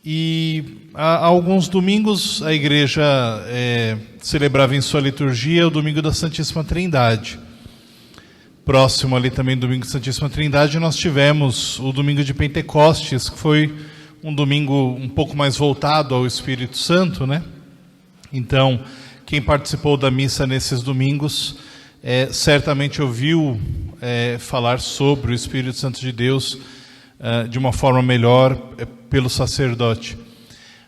E há alguns domingos a igreja celebrava em sua liturgia o domingo da Santíssima Trindade. Próximo ali também do domingo da Santíssima Trindade, nós tivemos o domingo de Pentecostes, que foi um domingo um pouco mais voltado ao Espírito Santo, né? Então, quem participou da missa nesses domingos certamente ouviu falar sobre o Espírito Santo de Deus de uma forma melhor pelo sacerdote.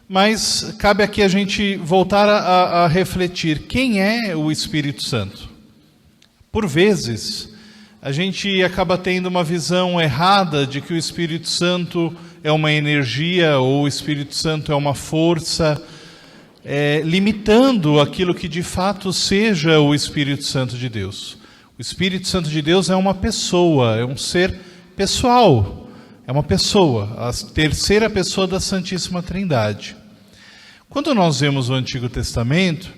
Mas cabe aqui a gente voltar a refletir: quem é o Espírito Santo? Por vezes, a gente acaba tendo uma visão errada de que o Espírito Santo é uma energia, ou o Espírito Santo é uma força, limitando aquilo que de fato seja o Espírito Santo de Deus. O Espírito Santo de Deus é uma pessoa, é um ser pessoal. É uma pessoa, a terceira pessoa da Santíssima Trindade. Quando nós vemos o Antigo Testamento,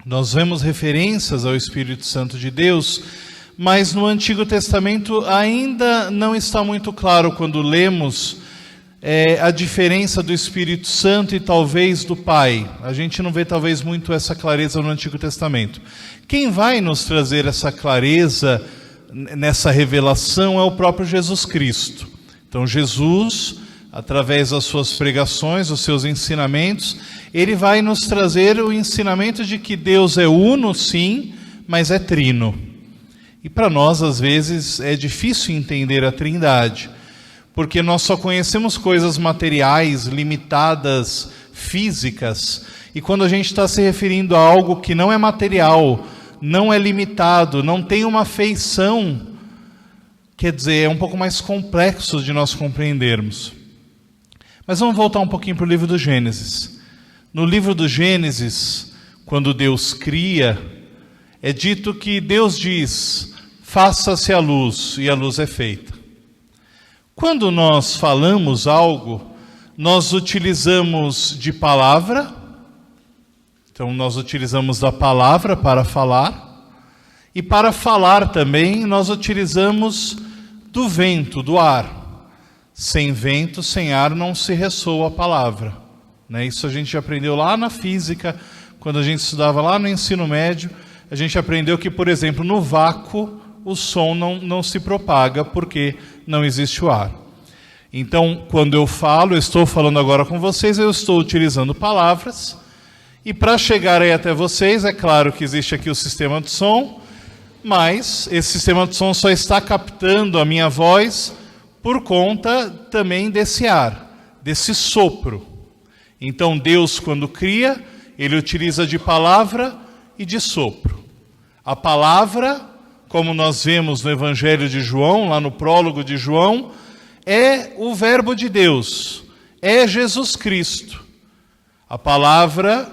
nós vemos referências ao Espírito Santo de Deus, mas no Antigo Testamento ainda não está muito claro, quando lemos a diferença do Espírito Santo e talvez do Pai. A gente não vê talvez muito essa clareza no Antigo Testamento. Quem vai nos trazer essa clareza nessa revelação é o próprio Jesus Cristo. Então Jesus, através das suas pregações, dos seus ensinamentos, ele vai nos trazer o ensinamento de que Deus é uno, sim, mas é trino. E para nós, às vezes, é difícil entender a Trindade, porque nós só conhecemos coisas materiais, limitadas, físicas, e quando a gente está se referindo a algo que não é material, não é limitado, não tem uma feição, quer dizer, é um pouco mais complexo de nós compreendermos. Mas vamos voltar um pouquinho para o livro do Gênesis. No livro do Gênesis, quando Deus cria, é dito que Deus diz: faça-se a luz, e a luz é feita. Quando nós falamos algo, nós utilizamos de palavra, então nós utilizamos da palavra para falar, e para falar também nós utilizamos do vento, do ar. Sem vento, sem ar, não se ressoa a palavra, né? Isso a gente aprendeu lá na física, quando a gente estudava lá no ensino médio. A gente aprendeu que, por exemplo, no vácuo, o som não se propaga, porque não existe o ar. Então, quando eu falo, eu estou falando agora com vocês, eu estou utilizando palavras, e para chegar aí até vocês, é claro que existe aqui o sistema de som, mas esse sistema de som só está captando a minha voz por conta também desse ar, desse sopro. Então Deus, quando cria, ele utiliza de palavra e de sopro. A palavra, como nós vemos no Evangelho de João, lá no prólogo de João, é o verbo de Deus, é Jesus Cristo. A palavra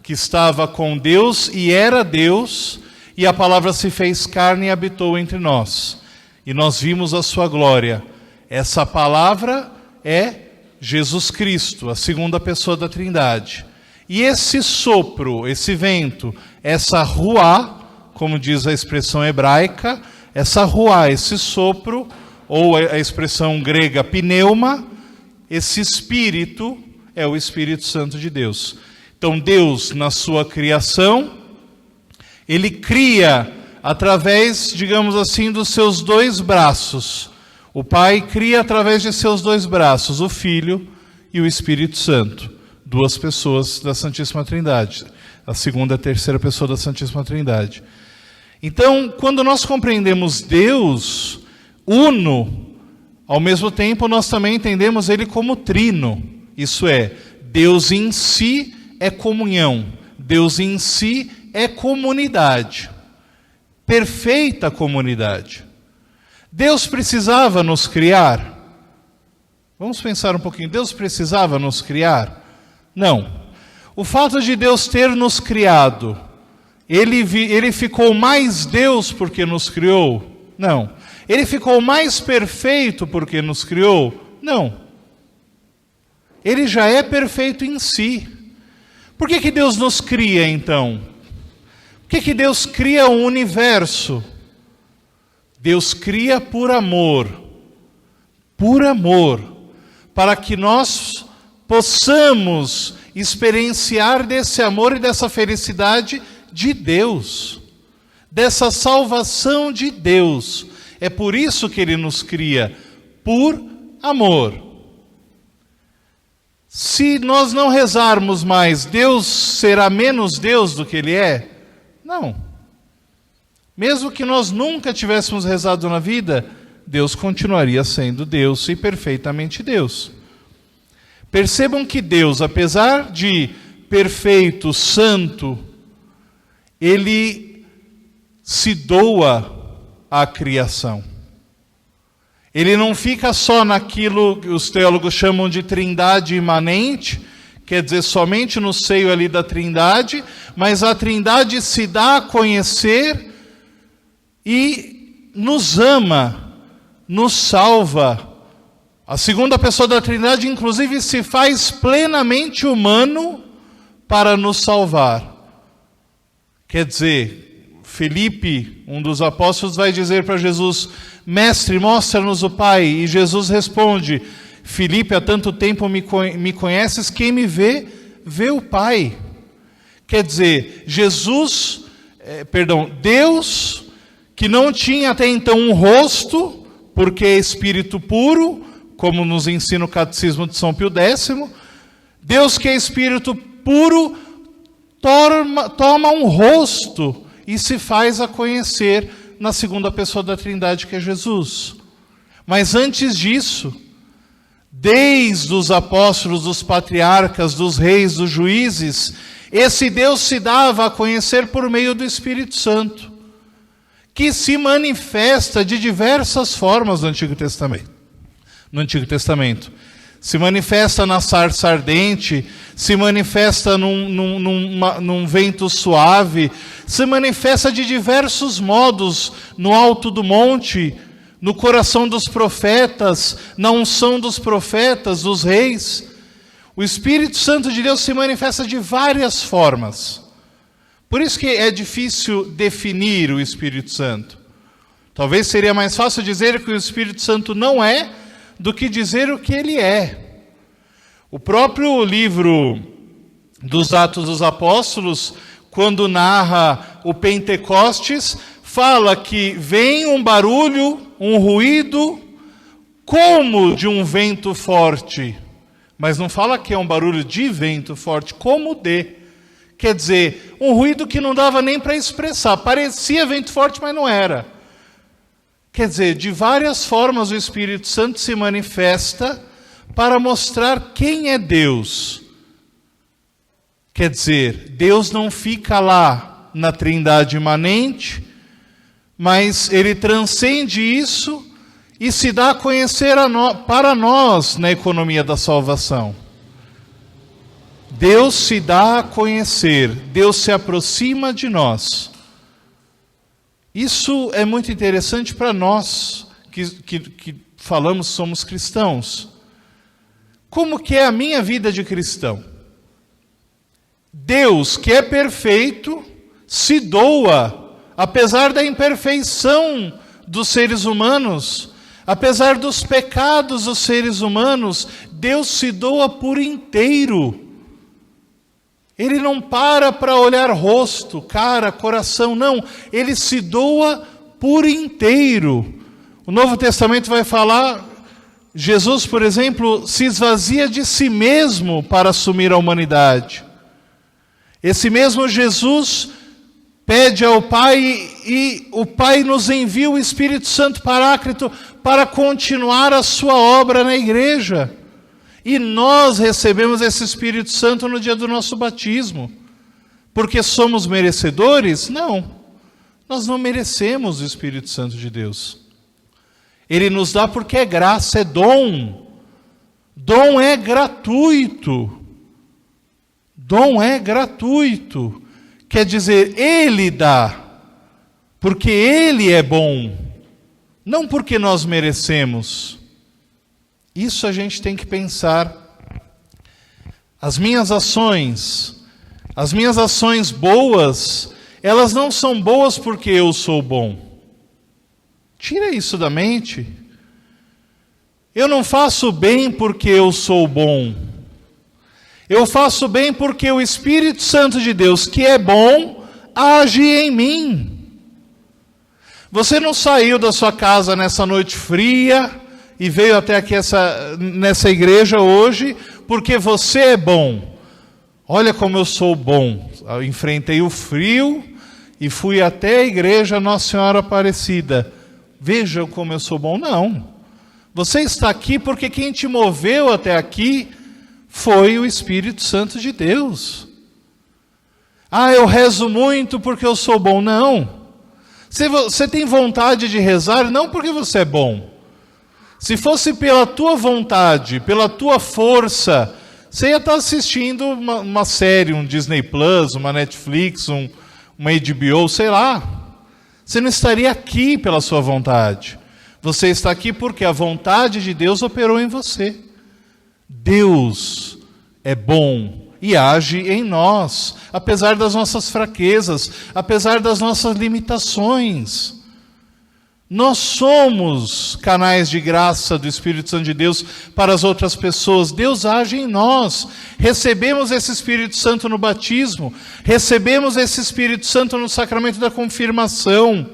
que estava com Deus e era Deus, e a palavra se fez carne e habitou entre nós. E nós vimos a sua glória. Essa palavra é Jesus Cristo, a segunda pessoa da Trindade. E esse sopro, esse vento, essa ruá, como diz a expressão hebraica, essa ruá, esse sopro, ou a expressão grega pneuma, esse espírito é o Espírito Santo de Deus. Então Deus, na sua criação, ele cria através, digamos assim, dos seus dois braços. O Pai cria através de seus dois braços, o Filho e o Espírito Santo. Duas pessoas da Santíssima Trindade. A segunda e a terceira pessoa da Santíssima Trindade. Então, quando nós compreendemos Deus uno, ao mesmo tempo nós também entendemos ele como trino. Isso é, Deus em si é comunhão. Deus em si é comunidade, perfeita comunidade. Deus precisava nos criar? Vamos pensar um pouquinho. Deus precisava nos criar? Não. O fato de Deus ter nos criado, ele ficou mais Deus porque nos criou? Não. Ele ficou mais perfeito porque nos criou? Não. Ele já é perfeito em si. Por que Deus nos cria, então? Por que Deus cria o universo? Deus cria por amor, para que nós possamos experienciar desse amor e dessa felicidade de Deus, dessa salvação de Deus. É por isso que Ele nos cria, por amor. Se nós não rezarmos mais, Deus será menos Deus do que Ele é? Não. Mesmo que nós nunca tivéssemos rezado na vida, Deus continuaria sendo Deus e perfeitamente Deus. Percebam que Deus, apesar de perfeito, santo, Ele se doa à criação. Ele não fica só naquilo que os teólogos chamam de trindade imanente, quer dizer, somente no seio ali da trindade, mas a trindade se dá a conhecer e nos ama, nos salva. A segunda pessoa da trindade, inclusive, se faz plenamente humano para nos salvar. Quer dizer, Felipe, um dos apóstolos, vai dizer para Jesus: Mestre, mostra-nos o Pai. E Jesus responde: Felipe, há tanto tempo me conheces, quem me vê, vê o Pai. Quer dizer, Deus, que não tinha até então um rosto, porque é espírito puro, como nos ensina o Catecismo de São Pio X, Deus que é espírito puro, toma um rosto e se faz a conhecer na segunda pessoa da Trindade, que é Jesus. Mas antes disso, desde os apóstolos, dos patriarcas, dos reis, dos juízes, esse Deus se dava a conhecer por meio do Espírito Santo, que se manifesta de diversas formas no Antigo Testamento. Se manifesta na sarça ardente, se manifesta num vento suave, se manifesta de diversos modos no alto do monte, no coração dos profetas, na unção dos profetas, dos reis. O Espírito Santo de Deus se manifesta de várias formas. Por isso que é difícil definir o Espírito Santo. Talvez seria mais fácil dizer que o Espírito Santo não é, do que dizer o que ele é. O próprio livro dos Atos dos Apóstolos, quando narra o Pentecostes, fala que vem um barulho, um ruído, como de um vento forte. Mas não fala que é um barulho de vento forte, como de. Quer dizer, um ruído que não dava nem para expressar. Parecia vento forte, mas não era. Quer dizer, de várias formas o Espírito Santo se manifesta para mostrar quem é Deus. Quer dizer, Deus não fica lá na trindade imanente, mas Ele transcende isso e se dá a conhecer para nós na economia da salvação. Deus se dá a conhecer, Deus se aproxima de nós. Isso é muito interessante para nós que falamos somos cristãos. Como que é a minha vida de cristão? Deus, que é perfeito, se doa, apesar da imperfeição dos seres humanos, apesar dos pecados dos seres humanos, Deus se doa por inteiro. Ele não para olhar rosto, cara, coração, não. Ele se doa por inteiro. O Novo Testamento vai falar, Jesus, por exemplo, se esvazia de si mesmo para assumir a humanidade. Esse mesmo Jesus pede ao Pai e o Pai nos envia o Espírito Santo Paráclito para continuar a sua obra na igreja. E nós recebemos esse Espírito Santo no dia do nosso batismo. Porque somos merecedores? Não. Nós não merecemos o Espírito Santo de Deus. Ele nos dá porque é graça, é dom. Dom é gratuito. Dom é gratuito. Quer dizer, Ele dá. Porque Ele é bom. Não porque nós merecemos. Isso a gente tem que pensar. As minhas ações boas, elas não são boas porque eu sou bom. Tira isso da mente. Eu não faço bem porque eu sou bom. Eu faço bem porque o Espírito Santo de Deus, que é bom, age em mim. Você não saiu da sua casa nessa noite fria e veio até aqui nessa igreja hoje porque você é bom. Olha como eu sou bom. Eu enfrentei o frio e fui até a igreja Nossa Senhora Aparecida. Vejam como eu sou bom. Não. Você está aqui porque quem te moveu até aqui foi o Espírito Santo de Deus. Ah, eu rezo muito porque eu sou bom. Não. Você tem vontade de rezar não porque você é bom. Se fosse pela tua vontade, pela tua força, você ia estar assistindo uma série, um Disney Plus, uma Netflix, uma HBO, sei lá. Você não estaria aqui pela sua vontade. Você está aqui porque a vontade de Deus operou em você. Deus é bom e age em nós, apesar das nossas fraquezas, apesar das nossas limitações. Nós somos canais de graça do Espírito Santo de Deus para as outras pessoas. Deus age em nós. Recebemos esse Espírito Santo no batismo, recebemos esse Espírito Santo no sacramento da confirmação.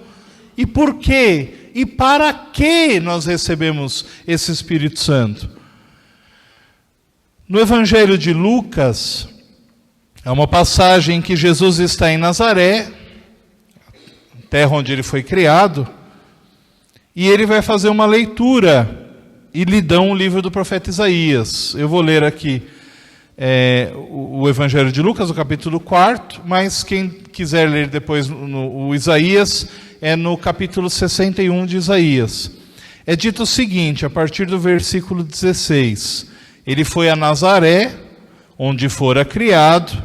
E por quê? E para que nós recebemos esse Espírito Santo? No Evangelho de Lucas, é uma passagem em que Jesus está em Nazaré, terra onde ele foi criado, e ele vai fazer uma leitura, e lhe dão o livro do profeta Isaías. Eu vou ler aqui o Evangelho de Lucas, o capítulo 4, mas quem quiser ler depois o Isaías, é no capítulo 61 de Isaías. É dito o seguinte, a partir do versículo 16... Ele foi a Nazaré, onde fora criado,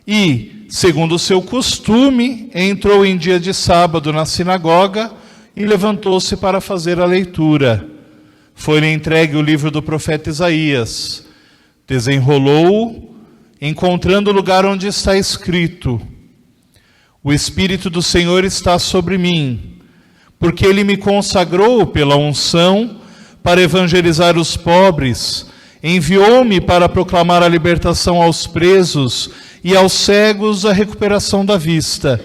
e, segundo o seu costume, entrou em dia de sábado na sinagoga e levantou-se para fazer a leitura. Foi-lhe entregue o livro do profeta Isaías. Desenrolou-o, encontrando o lugar onde está escrito: O Espírito do Senhor está sobre mim, porque Ele me consagrou pela unção para evangelizar os pobres. Enviou-me para proclamar a libertação aos presos e aos cegos a recuperação da vista,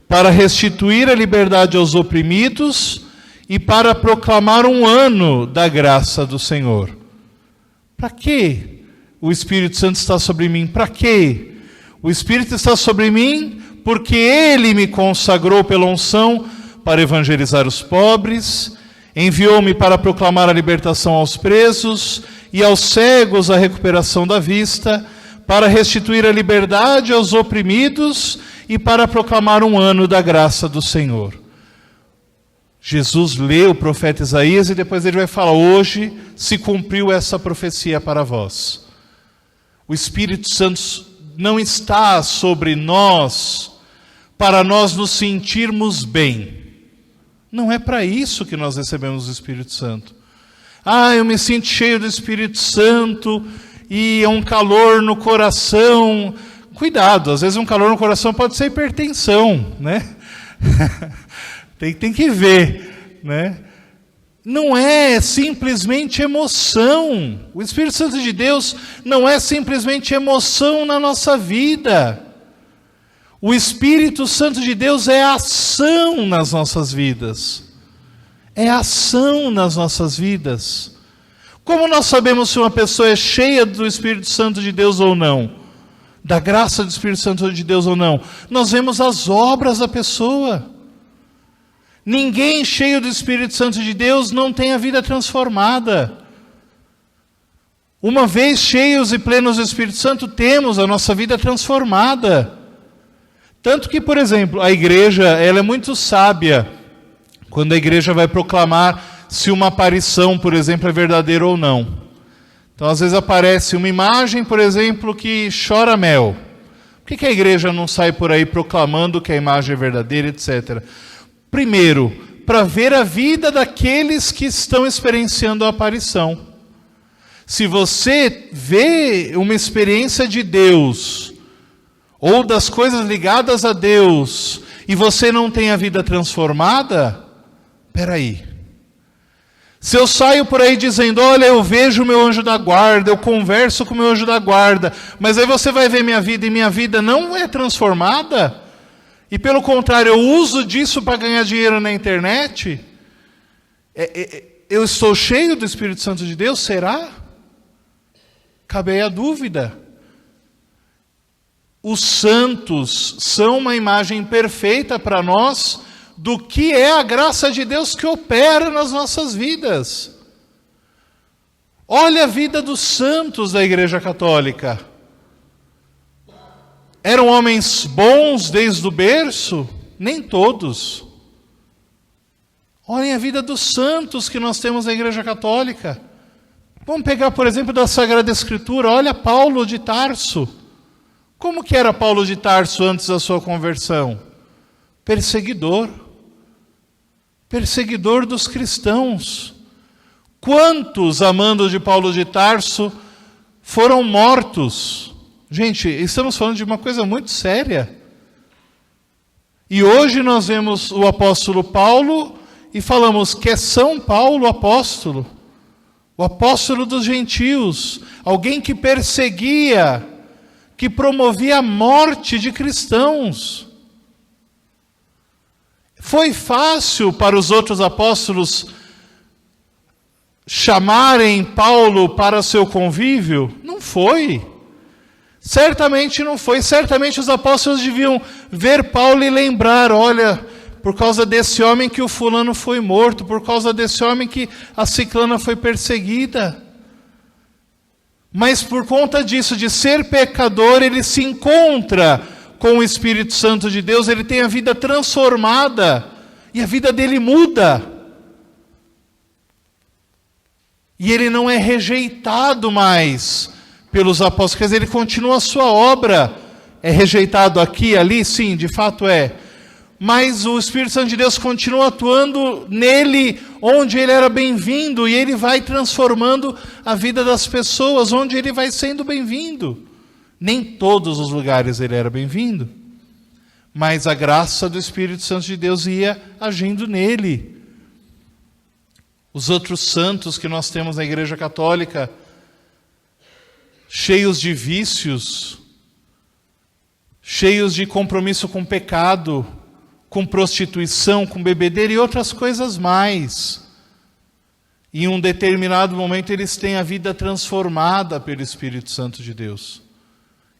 para restituir a liberdade aos oprimidos e para proclamar um ano da graça do Senhor. Para quê? O Espírito Santo está sobre mim. Para quê? O Espírito está sobre mim porque Ele me consagrou pela unção para evangelizar os pobres, enviou-me para proclamar a libertação aos presos e aos cegos a recuperação da vista, para restituir a liberdade aos oprimidos e para proclamar um ano da graça do Senhor. Jesus lê o profeta Isaías e depois ele vai falar: hoje se cumpriu essa profecia para vós. O Espírito Santo não está sobre nós para nós nos sentirmos bem. Não é para isso que nós recebemos o Espírito Santo. Ah, eu me sinto cheio do Espírito Santo e é um calor no coração. Cuidado, às vezes um calor no coração pode ser hipertensão, né? tem que ver, né? Não é simplesmente emoção. O Espírito Santo de Deus não é simplesmente emoção na nossa vida. O Espírito Santo de Deus é ação nas nossas vidas. É ação nas nossas vidas. Como nós sabemos se uma pessoa é cheia do Espírito Santo de Deus ou não? Da graça do Espírito Santo de Deus ou não? Nós vemos as obras da pessoa. Ninguém cheio do Espírito Santo de Deus não tem a vida transformada. Uma vez cheios e plenos do Espírito Santo, temos a nossa vida transformada. Tanto que, por exemplo, a igreja ela é muito sábia quando a igreja vai proclamar se uma aparição, por exemplo, é verdadeira ou não. Então, às vezes aparece uma imagem, por exemplo, que chora mel. Por que a igreja não sai por aí proclamando que a imagem é verdadeira, etc.? Primeiro, para ver a vida daqueles que estão experienciando a aparição. Se você vê uma experiência de Deus, ou das coisas ligadas a Deus, e você não tem a vida transformada, espera aí. Se eu saio por aí dizendo, olha, eu vejo o meu anjo da guarda, eu converso com o meu anjo da guarda, mas aí você vai ver minha vida e minha vida não é transformada, e pelo contrário, eu uso disso para ganhar dinheiro na internet, eu estou cheio do Espírito Santo de Deus? Será? Cabe aí a dúvida. Os santos são uma imagem perfeita para nós do que é a graça de Deus que opera nas nossas vidas. Olha a vida dos santos da Igreja Católica. Eram homens bons desde o berço? Nem todos. Olhem a vida dos santos que nós temos na Igreja Católica. Vamos pegar, por exemplo, da Sagrada Escritura. Olha Paulo de Tarso. Como que era Paulo de Tarso antes da sua conversão? Perseguidor. Perseguidor dos cristãos. Quantos, amando de Paulo de Tarso, foram mortos? Gente, estamos falando de uma coisa muito séria. E hoje nós vemos o apóstolo Paulo e falamos que é São Paulo apóstolo. O apóstolo dos gentios. Alguém que perseguia, que promovia a morte de cristãos. Foi fácil para os outros apóstolos chamarem Paulo para seu convívio? Não foi. Certamente não foi. Certamente os apóstolos deviam ver Paulo e lembrar, olha, por causa desse homem que o fulano foi morto, por causa desse homem que a ciclana foi perseguida. Mas por conta disso, de ser pecador, ele se encontra com o Espírito Santo de Deus, ele tem a vida transformada, e a vida dele muda. E ele não é rejeitado mais pelos apóstolos, quer dizer, ele continua a sua obra. É rejeitado aqui, ali? Sim, de fato é. Mas o Espírito Santo de Deus continua atuando nele, onde ele era bem-vindo, e ele vai transformando a vida das pessoas, onde ele vai sendo bem-vindo. Nem todos os lugares ele era bem-vindo, mas a graça do Espírito Santo de Deus ia agindo nele. Os outros santos que nós temos na Igreja Católica, cheios de vícios, cheios de compromisso com pecado, com prostituição, com bebedeira e outras coisas mais. Em um determinado momento eles têm a vida transformada pelo Espírito Santo de Deus.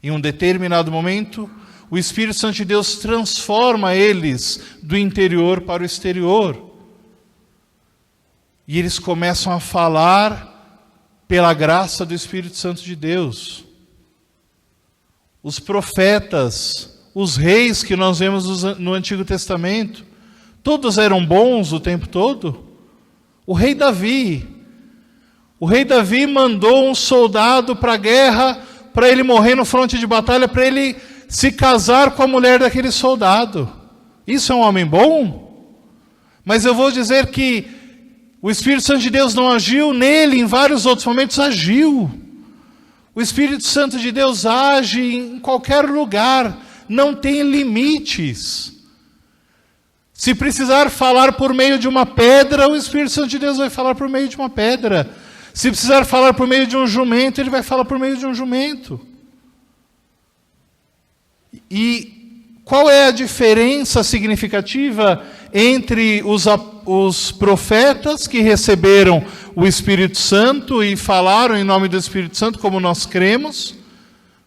Em um determinado momento, o Espírito Santo de Deus transforma eles do interior para o exterior. E eles começam a falar pela graça do Espírito Santo de Deus. Os profetas, os reis que nós vemos no Antigo Testamento, todos eram bons o tempo todo. O rei Davi mandou um soldado para a guerra, para ele morrer no fronte de batalha, para ele se casar com a mulher daquele soldado. Isso é um homem bom? Mas eu vou dizer que o Espírito Santo de Deus não agiu nele, em vários outros momentos agiu. O Espírito Santo de Deus age em qualquer lugar, não tem limites. Se precisar falar por meio de uma pedra, o Espírito Santo de Deus vai falar por meio de uma pedra. Se precisar falar por meio de um jumento, ele vai falar por meio de um jumento. E qual é a diferença significativa entre os profetas que receberam o Espírito Santo e falaram em nome do Espírito Santo, como nós cremos?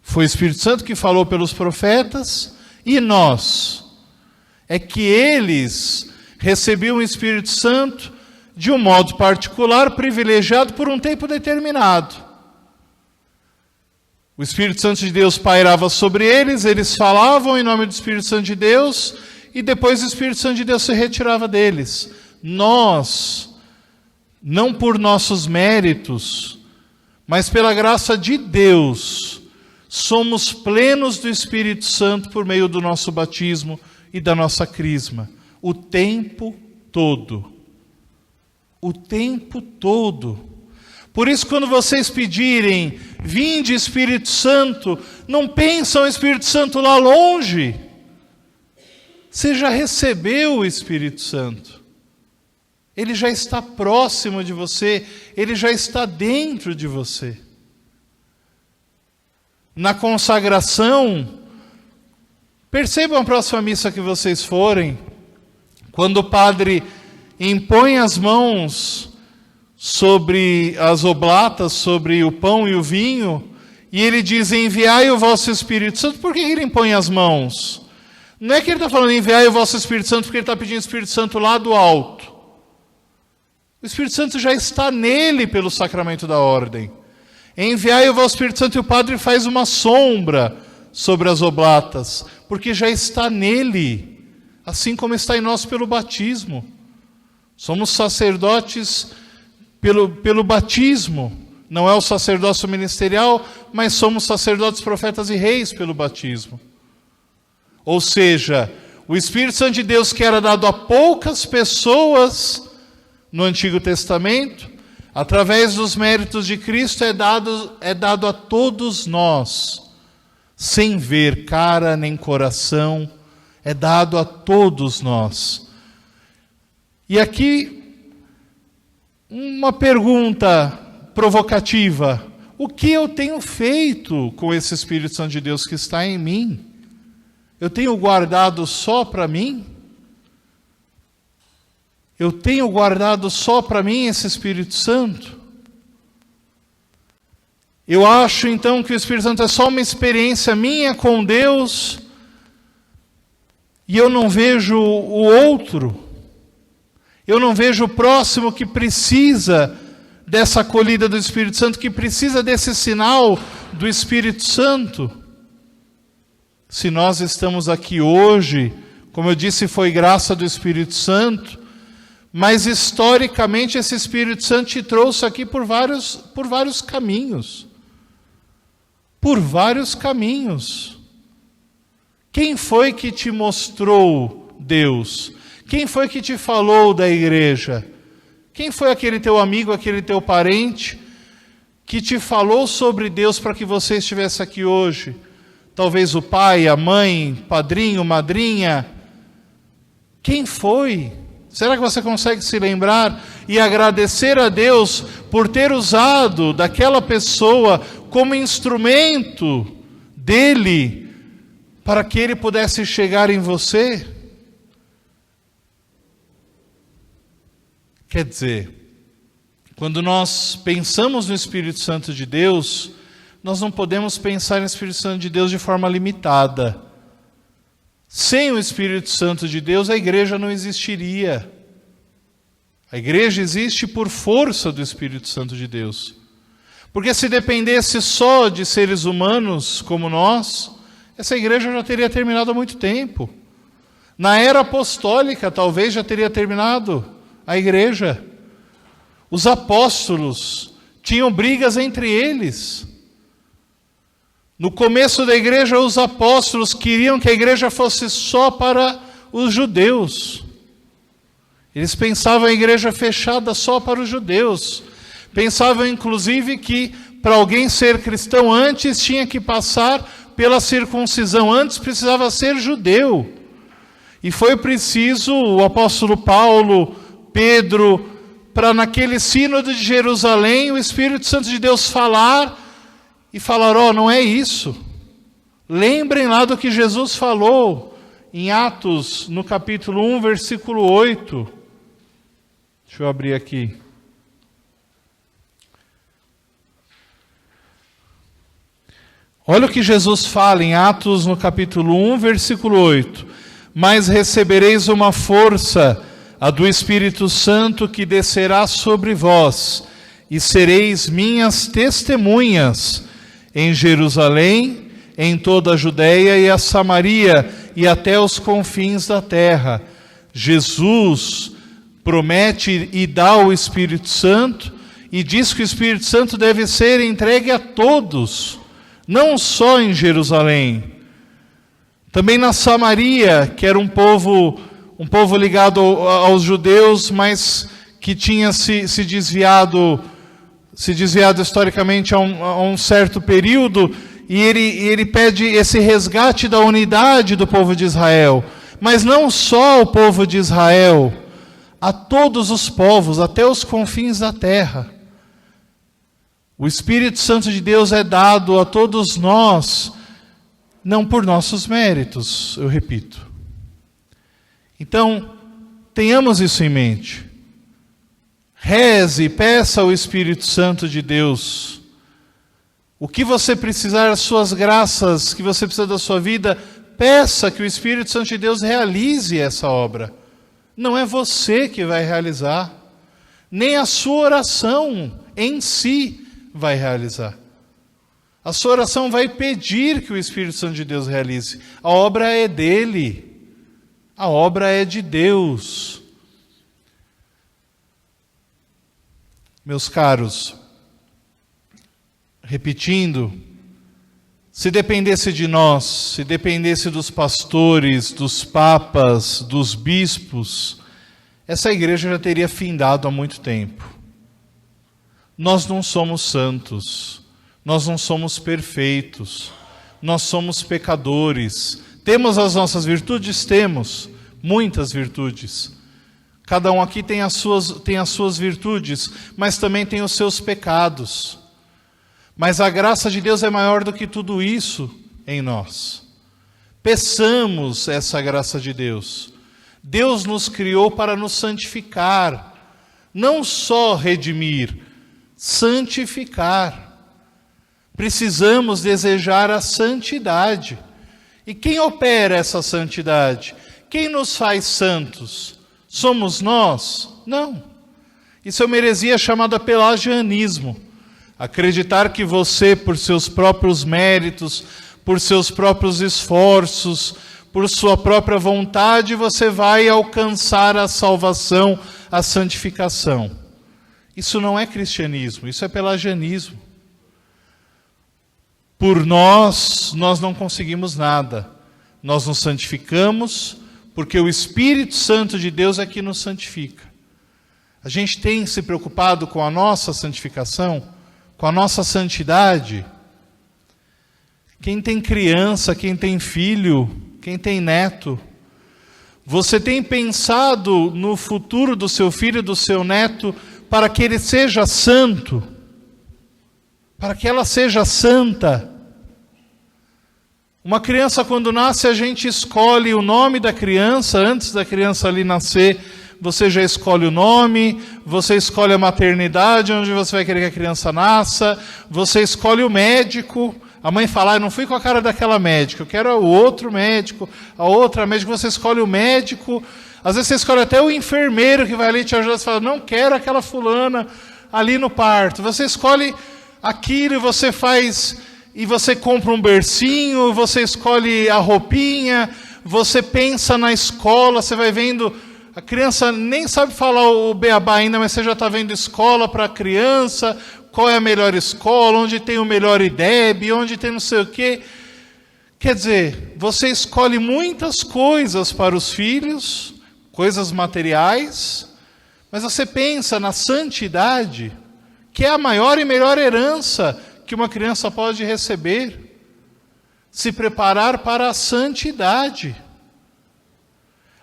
Foi o Espírito Santo que falou pelos profetas. E nós? É que eles recebiam o Espírito Santo de um modo particular, privilegiado por um tempo determinado. O Espírito Santo de Deus pairava sobre eles, eles falavam em nome do Espírito Santo de Deus, e depois o Espírito Santo de Deus se retirava deles. Nós, não por nossos méritos, mas pela graça de Deus, somos plenos do Espírito Santo por meio do nosso batismo e da nossa crisma, o tempo todo. O tempo todo. Por isso, quando vocês pedirem, vinde Espírito Santo, não pensam o Espírito Santo lá longe. Você já recebeu o Espírito Santo. Ele já está próximo de você, ele já está dentro de você. Na consagração, percebam a próxima missa que vocês forem, quando o padre impõe as mãos sobre as oblatas, sobre o pão e o vinho, e ele diz, enviai o vosso Espírito Santo. Por que ele impõe as mãos? Não é que ele está falando, enviai o vosso Espírito Santo, porque ele está pedindo o Espírito Santo lá do alto. O Espírito Santo já está nele pelo sacramento da ordem. Enviai o vosso Espírito Santo, e o padre faz uma sombra sobre as oblatas, porque já está nele, assim como está em nós pelo batismo. Somos sacerdotes pelo batismo. Não é o sacerdócio ministerial, mas somos sacerdotes, profetas e reis pelo batismo. Ou seja, o Espírito Santo de Deus, que era dado a poucas pessoas no Antigo Testamento, através dos méritos de Cristo, é dado a todos nós, sem ver cara nem coração, é dado a todos nós. E aqui, uma pergunta provocativa: o que eu tenho feito com esse Espírito Santo de Deus que está em mim? Eu tenho guardado só para mim? Eu tenho guardado só para mim esse Espírito Santo? Eu acho então que o Espírito Santo é só uma experiência minha com Deus e eu não vejo o outro, eu não vejo o próximo que precisa dessa acolhida do Espírito Santo, que precisa desse sinal do Espírito Santo. Se nós estamos aqui hoje, como eu disse, foi graça do Espírito Santo, mas historicamente esse Espírito Santo te trouxe aqui por vários caminhos. Por vários caminhos. Quem foi que te mostrou Deus? Quem foi que te falou da igreja? Quem foi aquele teu amigo, aquele teu parente que te falou sobre Deus para que você estivesse aqui hoje? Talvez o pai, a mãe, padrinho, madrinha. Quem foi? Será que você consegue se lembrar e agradecer a Deus por ter usado daquela pessoa como instrumento dele para que ele pudesse chegar em você? Quer dizer, quando nós pensamos no Espírito Santo de Deus, nós não podemos pensar no Espírito Santo de Deus de forma limitada. Sem o Espírito Santo de Deus, a igreja não existiria. A igreja existe por força do Espírito Santo de Deus. Porque se dependesse só de seres humanos como nós, essa igreja já teria terminado há muito tempo. Na era apostólica, talvez já teria terminado a igreja. Os apóstolos tinham brigas entre eles. No começo da igreja, os apóstolos queriam que a igreja fosse só para os judeus. Eles pensavam a igreja fechada só para os judeus. Pensavam, inclusive, que para alguém ser cristão antes tinha que passar pela circuncisão. Antes precisava ser judeu. E foi preciso o apóstolo Paulo, Pedro, para naquele sínodo de Jerusalém, o Espírito Santo de Deus falar e falar, não é isso. Lembrem lá do que Jesus falou em Atos, no capítulo 1, versículo 8. Deixa eu abrir aqui. Olha o que Jesus fala em Atos, no capítulo 1, versículo 8. Mas recebereis uma força, a do Espírito Santo, que descerá sobre vós, e sereis minhas testemunhas em Jerusalém, em toda a Judeia e a Samaria, e até os confins da terra. Jesus promete e dá o Espírito Santo, e diz que o Espírito Santo deve ser entregue a todos, não só em Jerusalém. Também na Samaria, que era um povo ligado aos judeus, mas que tinha se desviado historicamente a um certo período, e ele pede esse resgate da unidade do povo de Israel. Mas não só o povo de Israel, a todos os povos, até os confins da terra. O Espírito Santo de Deus é dado a todos nós, não por nossos méritos, eu repito. Então, tenhamos isso em mente. Reze e peça ao Espírito Santo de Deus. O que você precisar, as suas graças, que você precisa da sua vida, peça que o Espírito Santo de Deus realize essa obra. Não é você que vai realizar, nem a sua oração em si vai realizar. A sua oração vai pedir que o Espírito Santo de Deus realize. A obra é dele, a obra é de Deus. Meus caros, repetindo, se dependesse de nós, se dependesse dos pastores, dos papas, dos bispos, essa igreja já teria findado há muito tempo. Nós não somos santos, nós não somos perfeitos, nós somos pecadores. Temos as nossas virtudes? Temos, muitas virtudes. Cada um aqui tem as suas virtudes, mas também tem os seus pecados. Mas a graça de Deus é maior do que tudo isso em nós. Peçamos essa graça de Deus. Deus nos criou para nos santificar, não só redimir, santificar. Precisamos desejar a santidade. E quem opera essa santidade? Quem nos faz santos? Somos nós? Não. Isso é uma heresia chamada pelagianismo. Acreditar que você, por seus próprios méritos, por seus próprios esforços, por sua própria vontade, você vai alcançar a salvação, a santificação. Isso não é cristianismo, isso é pelagianismo. Por nós não conseguimos nada. Nós nos santificamos porque o Espírito Santo de Deus é que nos santifica. A gente tem se preocupado com a nossa santificação, com a nossa santidade. Quem tem criança, quem tem filho, quem tem neto, você tem pensado no futuro do seu filho, do seu neto, para que ele seja santo, para que ela seja santa. Uma criança, quando nasce, a gente escolhe o nome da criança, antes da criança ali nascer, você já escolhe o nome, você escolhe a maternidade, onde você vai querer que a criança nasça, você escolhe o médico. A mãe fala, eu não fui com a cara daquela médica, eu quero o outro médico, a outra médica, você escolhe o médico. Às vezes você escolhe até o enfermeiro que vai ali te ajudar, você fala, não quero aquela fulana ali no parto. Você escolhe aquilo e você faz, e você compra um bercinho, você escolhe a roupinha, você pensa na escola, você vai vendo. A criança nem sabe falar o beabá ainda, mas você já está vendo escola para a criança, qual é a melhor escola, onde tem o melhor IDEB, onde tem não sei o quê. Quer dizer, você escolhe muitas coisas para os filhos, coisas materiais, mas você pensa na santidade, que é a maior e melhor herança que uma criança pode receber. Se preparar para a santidade.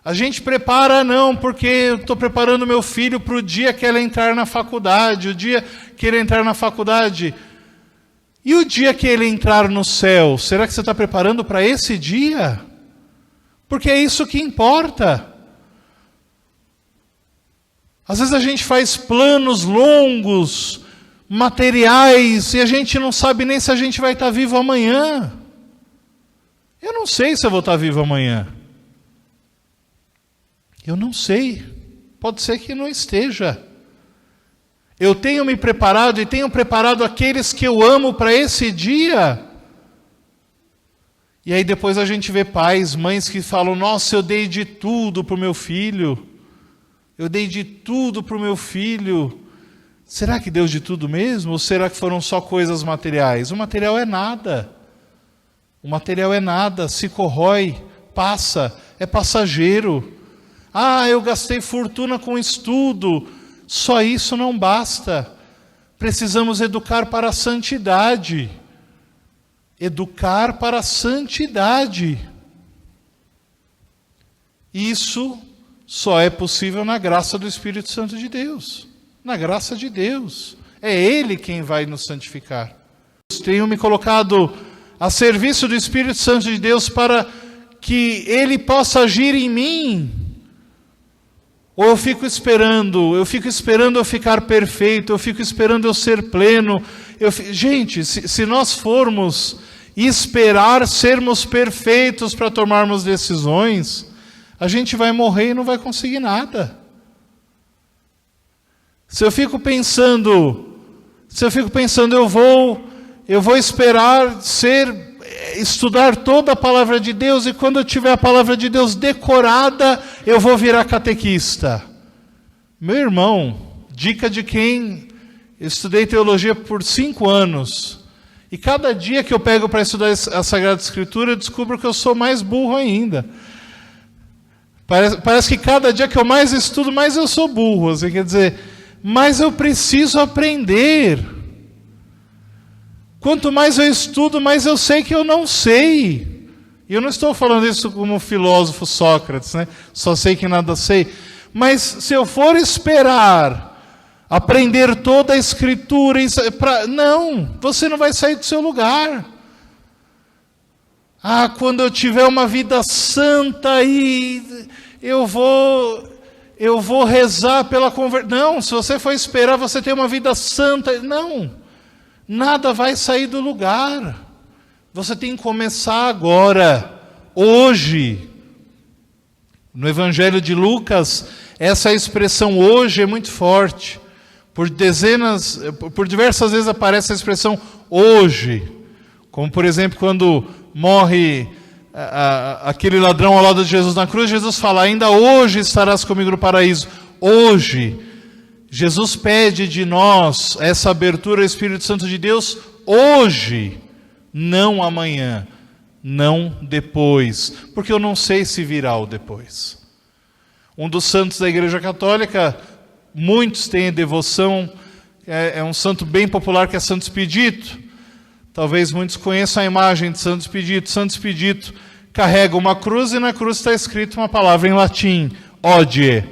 A gente prepara não, porque eu estou preparando meu filho para o dia que ele entrar na faculdade, o dia que ele entrar na faculdade. E o dia que ele entrar no céu, será que você está preparando para esse dia? Porque é isso que importa. Às vezes a gente faz planos longos, materiais, e a gente não sabe nem se a gente vai estar vivo amanhã. Eu não sei se eu vou estar vivo amanhã. Eu não sei, pode ser que não esteja. Eu tenho me preparado e tenho preparado aqueles que eu amo para esse dia. E aí depois a gente vê pais, mães que falam, nossa, eu dei de tudo para o meu filho. Eu dei de tudo para o meu filho. Será que deu de tudo mesmo? Ou será que foram só coisas materiais? O material é nada. O material é nada, se corrói, passa, é passageiro. Ah, eu gastei fortuna com estudo. Só isso não basta. Precisamos educar para a santidade. Educar para a santidade. Isso só é possível na graça do Espírito Santo de Deus. Na graça de Deus. É Ele quem vai nos santificar. Tenho me colocado a serviço do Espírito Santo de Deus para que Ele possa agir em mim. Ou eu fico esperando eu ficar perfeito, eu fico esperando eu ser pleno. Gente, se nós formos esperar sermos perfeitos para tomarmos decisões, a gente vai morrer e não vai conseguir nada. Se eu fico pensando, eu vou esperar estudar toda a palavra de Deus, e quando eu tiver a palavra de Deus decorada, eu vou virar catequista. Meu irmão, dica de quem estudei teologia por 5 anos, e cada dia que eu pego para estudar a Sagrada Escritura, eu descubro que eu sou mais burro ainda. Parece que cada dia que eu mais estudo, mais eu sou burro. Assim, quer dizer, mas eu preciso aprender. Quanto mais eu estudo, mais eu sei que eu não sei. E eu não estou falando isso como o filósofo Sócrates, né? Só sei que nada sei. Mas se eu for esperar aprender toda a Escritura, não, você não vai sair do seu lugar. Quando eu tiver uma vida santa aí, eu vou rezar pela conversão. Não, se você for esperar você ter uma vida santa, não. Nada vai sair do lugar. Você tem que começar agora, hoje. No Evangelho de Lucas, essa expressão hoje é muito forte. Por diversas vezes aparece a expressão hoje. Como, por exemplo, quando morre aquele ladrão ao lado de Jesus na cruz, Jesus fala, ainda hoje estarás comigo no paraíso. Hoje. Jesus pede de nós essa abertura ao Espírito Santo de Deus hoje, não amanhã, não depois, porque eu não sei se virá o depois. Um dos santos da Igreja Católica, muitos têm devoção, é um santo bem popular que é Santo Expedito. Talvez muitos conheçam a imagem de Santo Expedito. Santo Expedito carrega uma cruz e na cruz está escrito uma palavra em latim, hodie,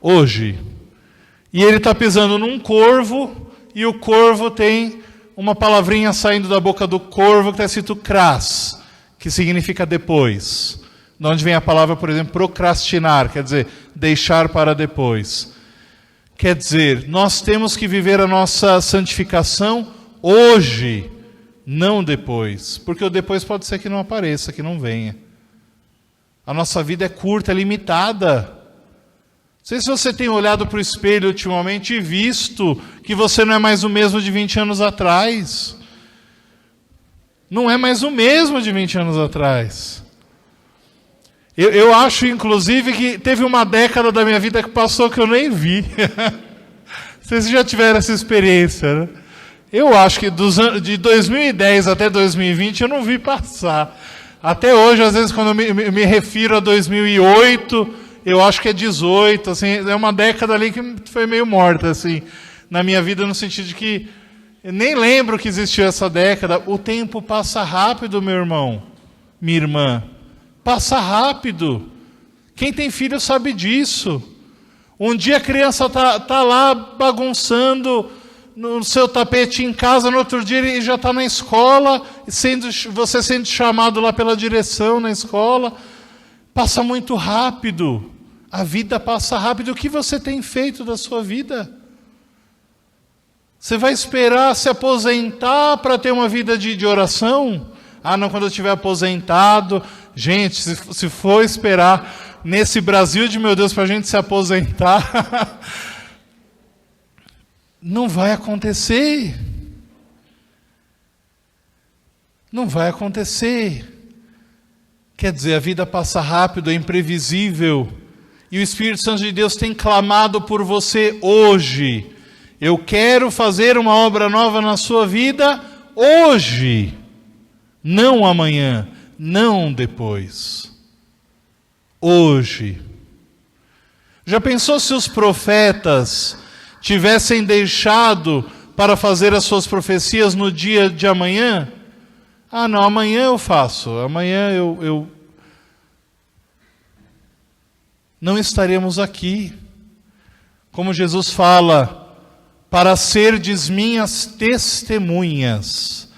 hoje. E ele está pisando num corvo, e o corvo tem uma palavrinha saindo da boca do corvo que está escrito cras, que significa depois. De onde vem a palavra, por exemplo, procrastinar, quer dizer, deixar para depois. Quer dizer, nós temos que viver a nossa santificação hoje, não depois. Porque o depois pode ser que não apareça, que não venha. A nossa vida é curta, é limitada. Não sei se você tem olhado para o espelho ultimamente e visto que você não é mais o mesmo de 20 anos atrás. Não é mais o mesmo de 20 anos atrás. Eu acho, inclusive, que teve uma década da minha vida que passou que eu nem vi. Vocês já tiveram essa experiência, né? Eu acho que de 2010 até 2020 eu não vi passar. Até hoje, às vezes, quando eu me refiro a 2008... eu acho que é 18, assim, é uma década ali que foi meio morta, assim, na minha vida, no sentido de que eu nem lembro que existiu essa década. O tempo passa rápido, meu irmão, minha irmã, passa rápido. Quem tem filho sabe disso. Um dia a criança tá lá bagunçando no seu tapete em casa, no outro dia ele já está na escola, você sendo chamado lá pela direção na escola. Passa muito rápido. A vida passa rápido. O que você tem feito da sua vida? Você vai esperar se aposentar para ter uma vida de oração? Não, quando eu estiver aposentado. Gente, se for esperar nesse Brasil de meu Deus para a gente se aposentar, não vai acontecer. Não vai acontecer. Quer dizer, a vida passa rápido, é imprevisível. E o Espírito Santo de Deus tem clamado por você hoje. Eu quero fazer uma obra nova na sua vida hoje. Não amanhã, não depois. Hoje. Já pensou se os profetas tivessem deixado para fazer as suas profecias no dia de amanhã? Não, amanhã eu faço, amanhã eu não estaremos aqui. Como Jesus fala, para serdes minhas testemunhas.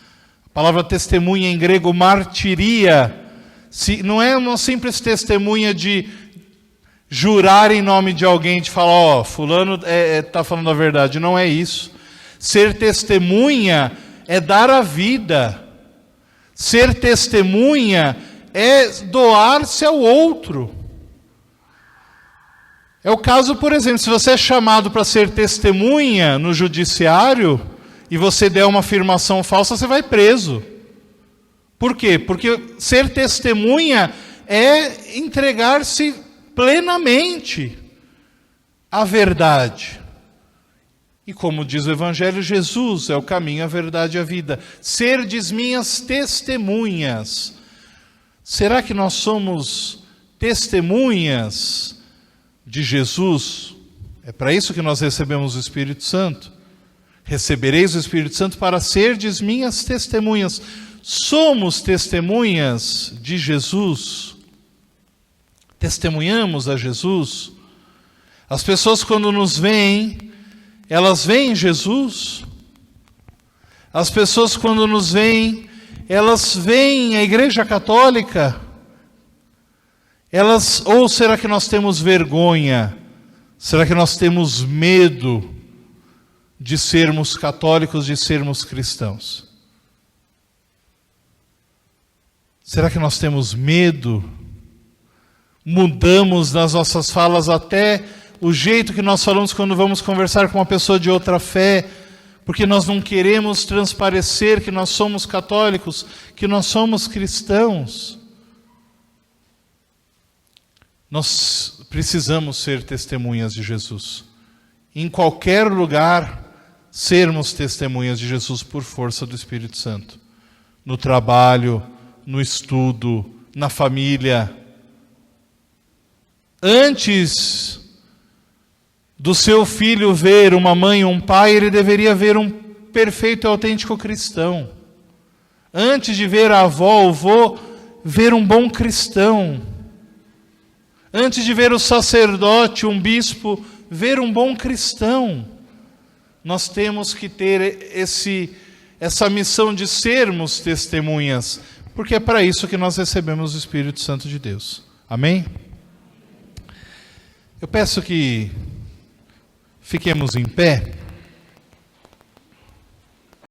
A palavra testemunha em grego, martiria, não é uma simples testemunha de jurar em nome de alguém, de falar, ó, fulano está falando a verdade. Não é isso. Ser testemunha é dar a vida. Ser testemunha é doar-se ao outro. É o caso, por exemplo, se você é chamado para ser testemunha no judiciário e você der uma afirmação falsa, você vai preso. Por quê? Porque ser testemunha é entregar-se plenamente à verdade. E como diz o Evangelho, Jesus é o caminho, a verdade e a vida. Serdes minhas testemunhas. Será que nós somos testemunhas de Jesus? É para isso que nós recebemos o Espírito Santo. Recebereis o Espírito Santo para serdes minhas testemunhas. Somos testemunhas de Jesus? Testemunhamos a Jesus? As pessoas, quando nos veem, elas veem Jesus? As pessoas, quando nos veem, elas veem a Igreja Católica? Ou será que nós temos vergonha? Será que nós temos medo de sermos católicos, de sermos cristãos? Será que nós temos medo? Mudamos nas nossas falas até o jeito que nós falamos quando vamos conversar com uma pessoa de outra fé, porque nós não queremos transparecer que nós somos católicos, que nós somos cristãos. Nós precisamos ser testemunhas de Jesus. Em qualquer lugar, sermos testemunhas de Jesus por força do Espírito Santo. No trabalho, no estudo, na família. Antes do seu filho ver uma mãe e um pai, ele deveria ver um perfeito e autêntico cristão. Antes de ver a avó, o avô, ver um bom cristão. Antes de ver o sacerdote, um bispo, ver um bom cristão. Nós temos que ter essa missão de sermos testemunhas, porque é para isso que nós recebemos o Espírito Santo de Deus. Amém? Eu peço que fiquemos em pé.